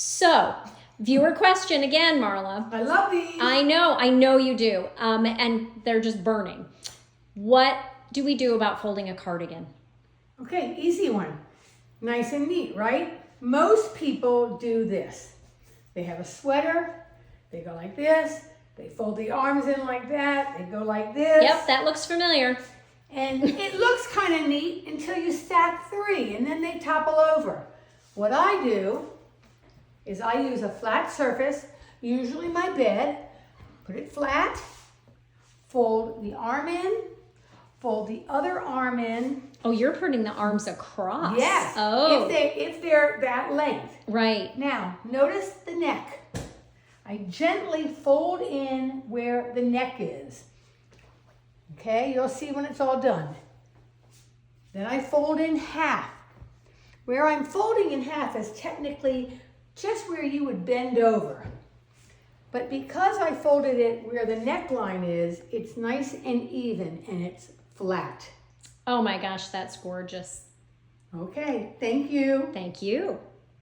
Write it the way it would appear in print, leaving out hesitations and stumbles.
So, viewer question again, Marla. I love these. I know you do. And they're just burning. What do we do about folding a cardigan? Okay, easy one. Nice and neat, right? Most people do this. They have a sweater, they go like this, they fold the arms in like that, they go like this. Yep, that looks familiar. And it looks kind of neat until you stack 3 and then they topple over. What I do is I use a flat surface, usually my bed, put it flat, fold the arm in, fold the other arm in. Oh, you're putting the arms across. Yes. Oh. If they're that length. Right. Now, notice the neck. I gently fold in where the neck is. Okay, you'll see when it's all done. Then I fold in half. Where I'm folding in half is technically just where you would bend over. But because I folded it where the neckline is, it's nice and even and it's flat. Oh my gosh, that's gorgeous. Okay, thank you. Thank you.